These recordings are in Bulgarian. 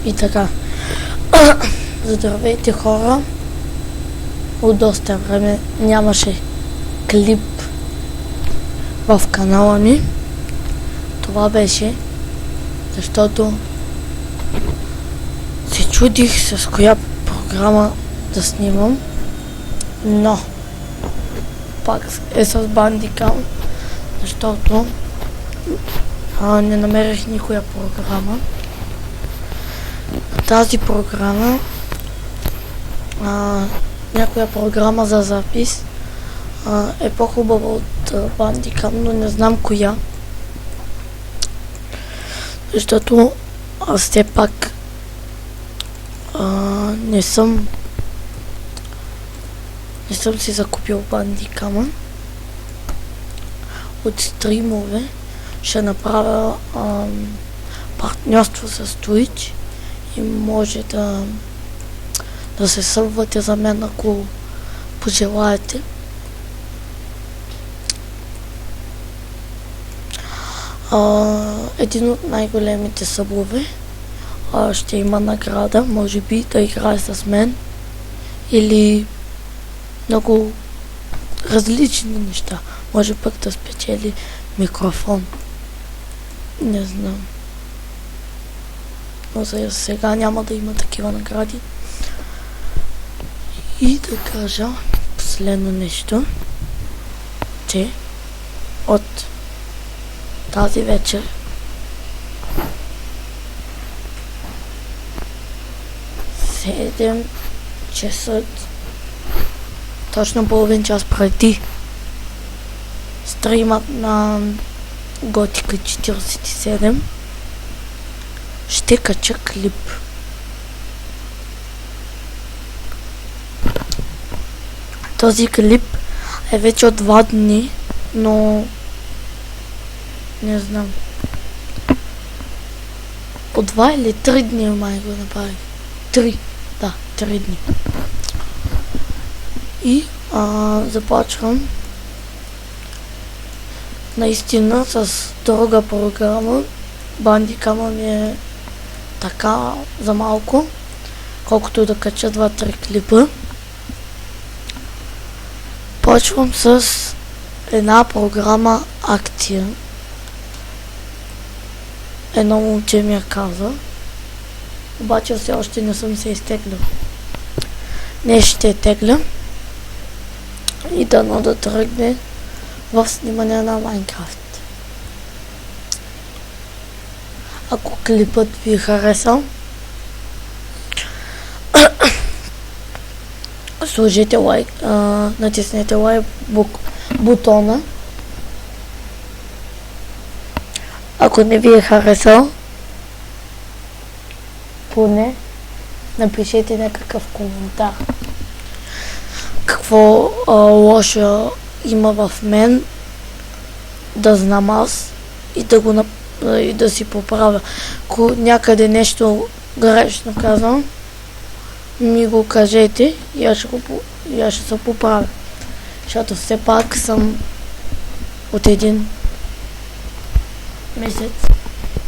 И така. Здравейте, хора. От доста време нямаше клип в канала ми. Това беше защото се чудих с коя програма да снимам, но пак е с Bandicam, защото не намерих никоя програма. Тази програма, някоя програма за запис е по-хубава от Bandicam, но не знам коя. Защото аз все пак не съм си закупил Bandicam. От стримове ще направя партньорство с Twitch и може да се събвате за мен, ако пожелаете. Един от най-големите събове ще има награда, може би да играе с мен или много различни неща. Може пък да спечели микрофон. Не знам. Но за сега няма да има такива награди. И да кажа последно нещо, че от тази вечер в 7 часа, точно половин час преди стримът на Готика 47, ще кача клип. Този клип е вече от 2 дни, но не знам. От 2 или 3 дни май го направих. 3 дни. И започвам наистина с друга програма. Bandicam ми е така за малко, колкото да кача 2-3 клипа. Почвам с една програма акция. Едно момче ми я каза, обаче все още не съм се изтеглил. Не ще тегля и дано да тръгне в снимане на Майнкрафт. Ако клипът ви е харесал, сложете лайк, натиснете лайк бутона. Ако не ви е харесал, поне напишете някакъв коментар. Какво лошо има в мен, да знам аз и да си поправя. Ако някъде нещо грешно казвам, ми го кажете и аз ще се поправя. Защото все пак съм от един месец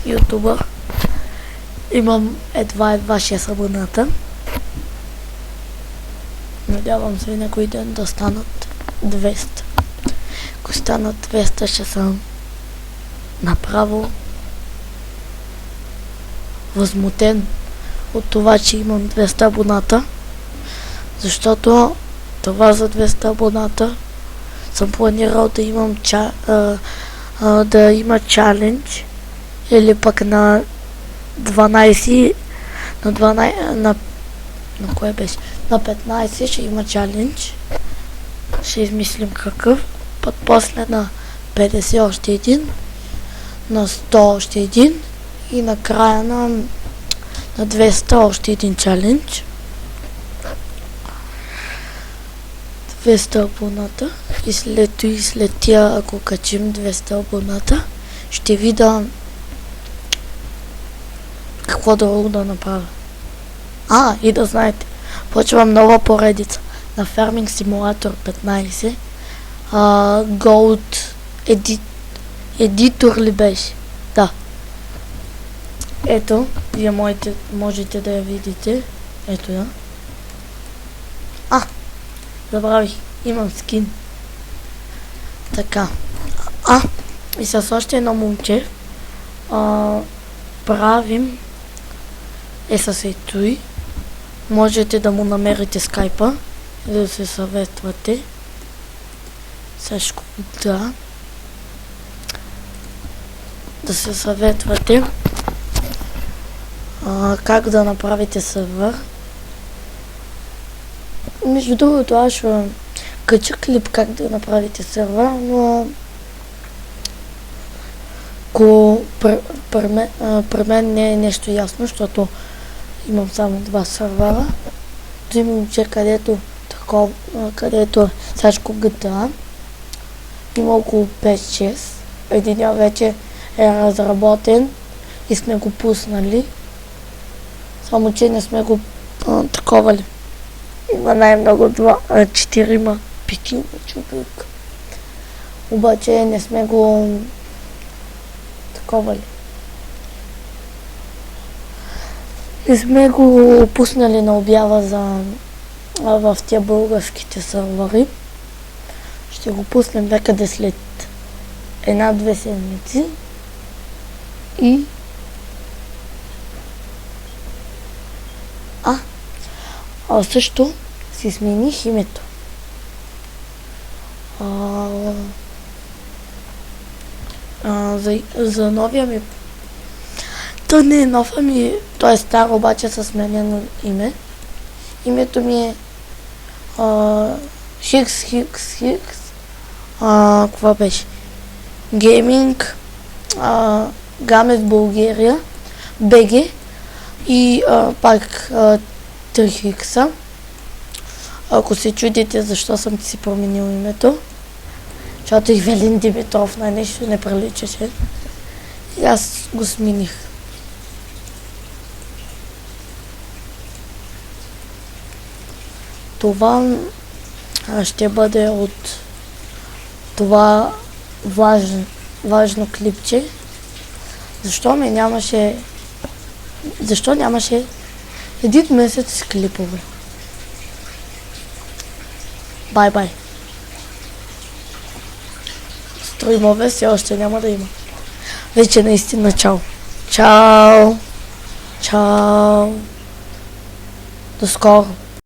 ютубър. Имам едва 6 абоната. Надявам се някой ден да станат 200. Ако станат 200, ще съм направо възмутен от това, че имам 200 абоната. Защото това за 200 абоната съм планирал да имам да има чалендж, или пък на 12 на кое беше? На 15 ще има чалендж. Ще измислим какъв. Път после на 50 още един, на 100 още един и накрая на 200 още един чалендж. 200 абоната и след тия, ако качим 200 абоната, ще видя какво друго да направя. И да знаете, почвам нова поредица на Farming Simulator 15. Gold Editor ли беше? Да. Ето, Вие можете да я видите. Ето я. Забравих. Имам скин. Така. И с още едно момче правим SSA. Можете да му намерите скайпа и да се съветвате. Също да се съветвате как да направите сервер. Между другото, аз ще кача клип как да направите сервер, но при мен не е нещо ясно, защото имам само 2 сервера. Имам, че където Сашко GTA има около 5-6. Единия вече е разработен и сме го пуснали. Само че не сме го таковали. Има най-много 4 пики човек. Обаче не сме го таковали. Не сме го пуснали на обява в тия българските сървъри. Ще го пуснем някъде след 1-2 седмици. И също си смених името. За новия ми... То не е нов, то е стар, обаче със сменено име. Името ми е какво беше? Гейминг, Гамес България, БГ и пак 3X. Ако се чудите защо съм си променил името, защото и Велин Димитров на нещо не приличаше. И аз го смених. Това ще бъде от това важно клипче. Защо нямаше 1 месец клипове? Бай-бай. Стримове все още няма да има. Вече наистина чао. Чао. Чао. До скоро.